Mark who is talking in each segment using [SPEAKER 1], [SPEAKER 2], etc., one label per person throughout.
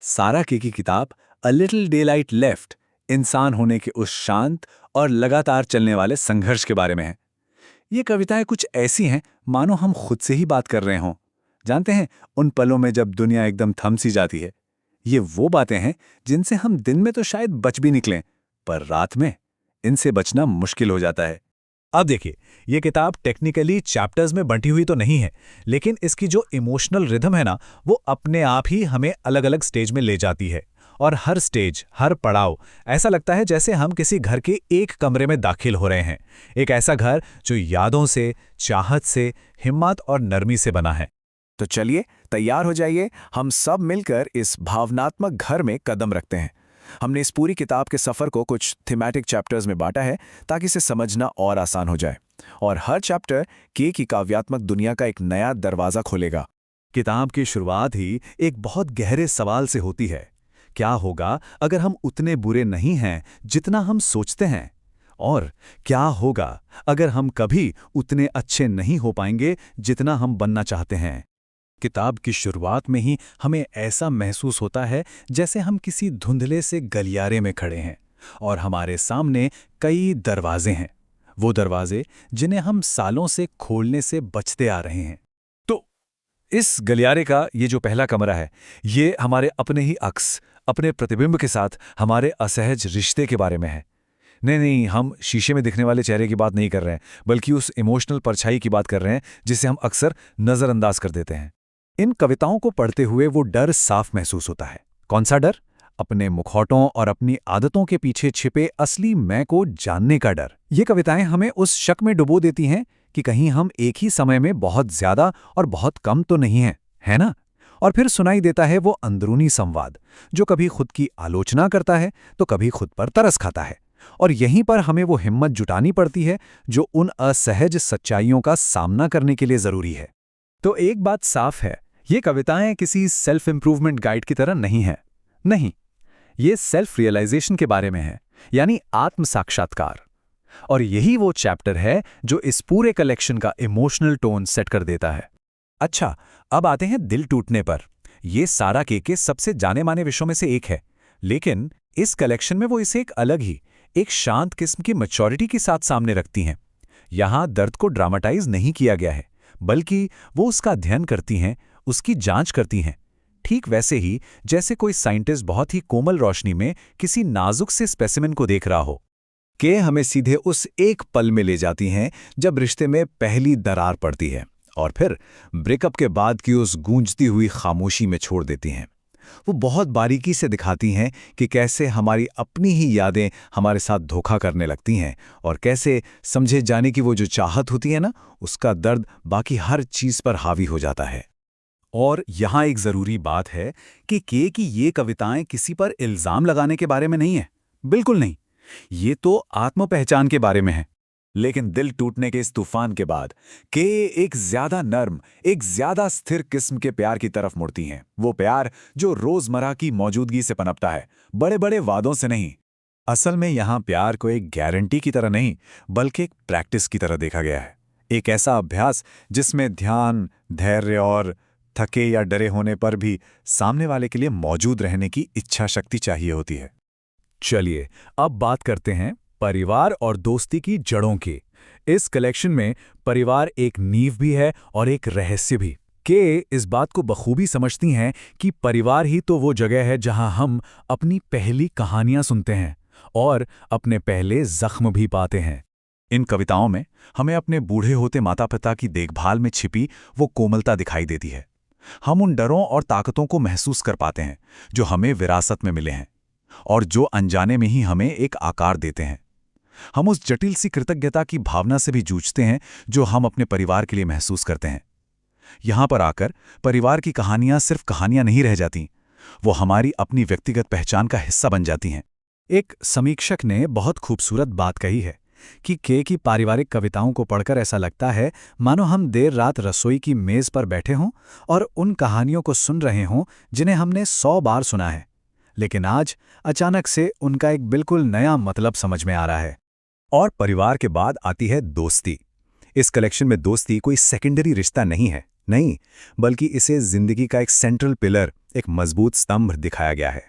[SPEAKER 1] सारा के की किताब अ लिटिल डेलाइट लेफ्ट इंसान होने के उस शांत और लगातार चलने वाले संघर्ष के बारे में है। ये कविताएं कुछ ऐसी हैं मानो हम खुद से ही बात कर रहे हों। जानते हैं, उन पलों में जब दुनिया एकदम थम सी जाती है। ये वो बातें हैं जिनसे हम दिन में तो शायद बच भी निकलें, पर रात में इनसे बचना मुश्किल हो जाता है।
[SPEAKER 2] अब देखिए, ये किताब टेक्निकली चैप्टर्स में बंटी हुई तो नहीं है, लेकिन इसकी जो इमोशनल रिदम है ना, वो अपने आप ही हमें अलग अलग स्टेज में ले जाती है। और हर स्टेज, हर पड़ाव ऐसा लगता है जैसे हम किसी घर के एक कमरे में दाखिल हो रहे हैं। एक ऐसा घर जो यादों से, चाहत से, हिम्मत और नरमी से बना है।
[SPEAKER 3] तो चलिए तैयार हो जाइए, हम सब मिलकर इस भावनात्मक घर में कदम रखते हैं। हमने इस पूरी किताब के सफ़र को कुछ थीमेटिक चैप्टर्स में बांटा है ताकि इसे समझना और आसान हो जाए, और हर चैप्टर के की काव्यात्मक दुनिया का एक नया दरवाज़ा खोलेगा।
[SPEAKER 2] किताब की शुरुआत ही एक बहुत गहरे सवाल से होती है। क्या होगा अगर हम उतने बुरे नहीं हैं जितना हम सोचते हैं? और क्या होगा अगर हम कभी उतने अच्छे नहीं हो पाएंगे जितना हम बनना चाहते हैं? किताब की शुरुआत में ही हमें ऐसा महसूस होता है जैसे हम किसी धुंधले से गलियारे में खड़े हैं और हमारे सामने कई दरवाजे हैं, वो दरवाजे जिन्हें हम सालों से खोलने से बचते आ रहे हैं। तो इस गलियारे का ये जो पहला कमरा है, ये हमारे अपने ही अक्स, अपने प्रतिबिंब के साथ हमारे असहज रिश्ते के बारे में है। नहीं नहीं, हम शीशे में दिखने वाले चेहरे की बात नहीं कर रहे हैं, बल्कि उस इमोशनल परछाई की बात कर रहे हैं जिसे हम अक्सर नज़रअंदाज कर देते हैं। इन कविताओं को पढ़ते हुए वो डर साफ महसूस होता है। कौन सा डर? अपने मुखौटों और अपनी आदतों के पीछे छिपे असली मैं को जानने का डर। ये कविताएं हमें उस शक में डुबो देती हैं कि कहीं हम एक ही समय में बहुत ज्यादा और बहुत कम तो नहीं हैं, है ना? और फिर सुनाई देता है वो अंदरूनी संवाद, जो कभी खुद की आलोचना करता है तो कभी खुद पर तरस खाता है। और यहीं पर हमें वो हिम्मत जुटानी पड़ती है जो उन असहज सच्चाइयों का सामना करने के लिए जरूरी है। तो एक बात साफ है, ये कविताएं किसी सेल्फ इंप्रूवमेंट गाइड की तरह नहीं है। नहीं, ये सेल्फ रियलाइजेशन के बारे में है, यानी आत्म साक्षात्कार। और यही वो चैप्टर है जो इस पूरे कलेक्शन का इमोशनल टोन सेट कर देता है। अच्छा, अब आते हैं दिल टूटने पर। ये सारा के सबसे जाने माने विषयों में से एक है, लेकिन इस कलेक्शन में वो इसे एक अलग ही, एक शांत किस्म की मैच्योरिटी के साथ सामने रखती हैं। यहां दर्द को ड्रामाटाइज नहीं किया गया है, बल्कि वो उसका अध्ययन करती हैं, उसकी जांच करती हैं। ठीक वैसे ही जैसे कोई साइंटिस्ट बहुत ही कोमल रोशनी में किसी नाजुक से स्पेसिमेन को देख रहा हो। के हमें सीधे उस एक पल में ले जाती हैं जब रिश्ते में पहली दरार पड़ती है, और फिर ब्रेकअप के बाद की उस गूंजती हुई खामोशी में छोड़ देती हैं। वो बहुत बारीकी से दिखाती हैं कि कैसे हमारी अपनी ही यादें हमारे साथ धोखा करने लगती हैं, और कैसे समझे जाने की वो जो चाहत होती है ना, उसका दर्द बाकी हर चीज़ पर हावी हो जाता है। और यहाँ एक ज़रूरी बात है कि के की ये कविताएं किसी पर इल्ज़ाम लगाने के बारे में नहीं है, बिल्कुल नहीं। ये तो आत्म-पहचान के बारे में है। लेकिन दिल टूटने के इस तूफान के बाद के एक ज्यादा नर्म, एक ज्यादा स्थिर किस्म के प्यार की तरफ मुड़ती हैं। वो प्यार जो रोजमर्रा की मौजूदगी से पनपता है, बड़े बड़े वादों से नहीं। असल में यहाँ प्यार को एक गारंटी की तरह नहीं, बल्कि एक प्रैक्टिस की तरह देखा गया है। एक ऐसा अभ्यास जिसमें ध्यान, धैर्य और थके या डरे होने पर भी सामने वाले के लिए मौजूद रहने की इच्छा शक्ति चाहिए होती है। चलिए अब बात करते हैं परिवार और दोस्ती की जड़ों की। इस कलेक्शन में परिवार एक नींव भी है और एक रहस्य भी। के इस बात को बखूबी समझती हैं कि परिवार ही तो वो जगह है जहां हम अपनी पहली कहानियां सुनते हैं और अपने पहले जख्म भी पाते हैं। इन कविताओं में हमें अपने बूढ़े होते माता पिता की देखभाल में छिपी वो कोमलता दिखाई देती है। हम उन डरों और ताकतों को महसूस कर पाते हैं जो हमें विरासत में मिले हैं और जो अनजाने में ही हमें एक आकार देते हैं। हम उस जटिल सी कृतज्ञता की भावना से भी जूझते हैं जो हम अपने परिवार के लिए महसूस करते हैं। यहां पर आकर परिवार की कहानियां सिर्फ कहानियां नहीं रह जाती, वो हमारी अपनी व्यक्तिगत पहचान का हिस्सा बन जाती हैं। एक समीक्षक ने बहुत खूबसूरत बात कही है कि के की पारिवारिक कविताओं को पढ़कर ऐसा लगता है मानो हम देर रात रसोई की मेज पर बैठे हों और उन कहानियों को सुन रहे हों जिन्हें हमने 100 बार सुना है, लेकिन आज अचानक से उनका एक बिल्कुल नया मतलब समझ में आ रहा है। और परिवार के बाद आती है दोस्ती। इस कलेक्शन में दोस्ती कोई सेकेंडरी रिश्ता नहीं है, नहीं, बल्कि इसे जिंदगी का एक सेंट्रल पिलर, एक मजबूत स्तंभ दिखाया गया है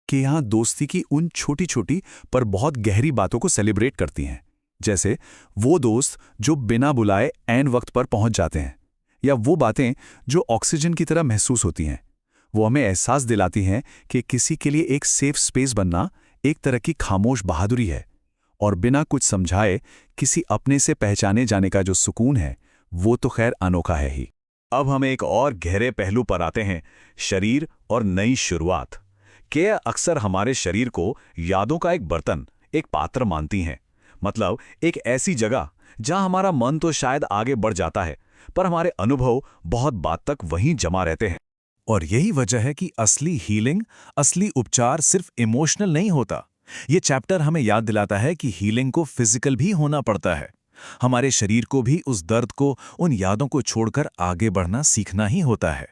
[SPEAKER 2] कि यहाँ दोस्ती की उन छोटी छोटी पर बहुत गहरी बातों को सेलिब्रेट करती हैं। जैसे वो दोस्त जो बिना बुलाए ऐन वक्त पर पहुंच जाते हैं, या वो बातें जो ऑक्सीजन की तरह महसूस होती हैं। वो हमें एहसास दिलाती हैं कि किसी के लिए एक सेफ स्पेस बनना एक तरह की खामोश बहादुरी है, और बिना कुछ समझाए किसी अपने से पहचाने जाने का जो सुकून है, वो तो खैर अनोखा है ही। अब हम एक और गहरे पहलू पर आते हैं, शरीर और नई शुरुआत। के अक्सर हमारे शरीर को यादों का एक बर्तन, एक पात्र मानती हैं। मतलब एक ऐसी जगह जहां हमारा मन तो शायद आगे बढ़ जाता है, पर हमारे अनुभव बहुत बात तक वहीं जमा रहते हैं।
[SPEAKER 3] और यही वजह है कि असली हीलिंग, असली उपचार सिर्फ इमोशनल नहीं होता। ये चैप्टर हमें याद दिलाता है कि हीलिंग को फिजिकल भी होना पड़ता है। हमारे शरीर को भी उस दर्द को, उन यादों को छोड़कर आगे बढ़ना सीखना ही होता है।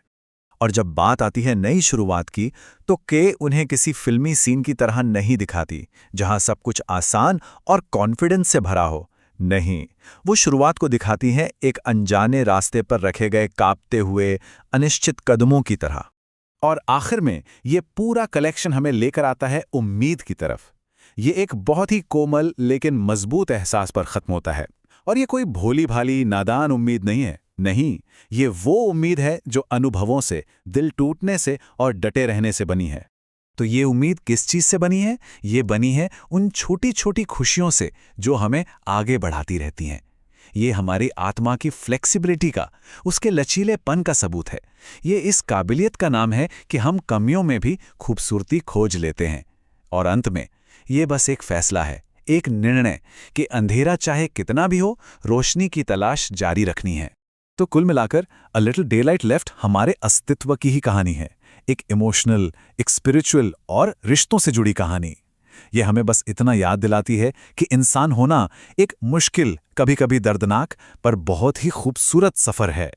[SPEAKER 2] और जब बात आती है नई शुरुआत की, तो के उन्हें किसी फिल्मी सीन की तरह नहीं दिखाती, जहां सब कुछ आसान और कॉन्फिडेंस से भरा हो। नहीं, वो शुरुआत को दिखाती हैं एक अनजाने रास्ते पर रखे गए कांपते हुए अनिश्चित कदमों की तरह।
[SPEAKER 3] और आखिर में ये पूरा कलेक्शन हमें लेकर आता है उम्मीद की तरफ। ये एक बहुत ही कोमल लेकिन मजबूत एहसास पर खत्म होता है। और ये कोई भोली भाली नादान उम्मीद नहीं है। नहीं, ये वो उम्मीद है जो अनुभवों से, दिल टूटने से और डटे रहने से बनी है।
[SPEAKER 2] तो ये उम्मीद किस चीज से बनी है? ये बनी है उन छोटी छोटी खुशियों से जो हमें आगे बढ़ाती रहती हैं। ये हमारी आत्मा की फ्लेक्सिबिलिटी का, उसके लचीलेपन का सबूत है। ये इस काबिलियत का नाम है कि हम कमियों में भी खूबसूरती खोज लेते हैं। और अंत में ये बस एक फैसला है, एक निर्णय कि अंधेरा चाहे कितना भी हो, रोशनी की तलाश जारी रखनी है। तो कुल मिलाकर अ लिटिल डेलाइट लेफ्ट हमारे अस्तित्व की ही कहानी है। एक इमोशनल, एक स्पिरिचुअल और रिश्तों से जुड़ी कहानी। ये हमें बस इतना याद दिलाती है कि इंसान होना एक मुश्किल, कभी कभी दर्दनाक, पर बहुत ही खूबसूरत सफ़र है।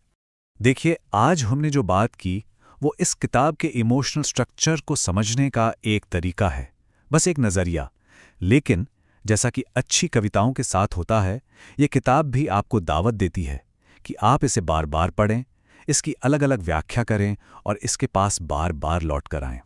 [SPEAKER 2] देखिए, आज हमने जो बात की वो इस किताब के इमोशनल स्ट्रक्चर को समझने का एक तरीका है, बस एक नज़रिया। लेकिन जैसा कि अच्छी कविताओं के साथ होता है, ये किताब भी आपको दावत देती है कि आप इसे बार बार पढ़ें, इसकी अलग अलग व्याख्या करें और इसके पास बार बार लौट कर आएं।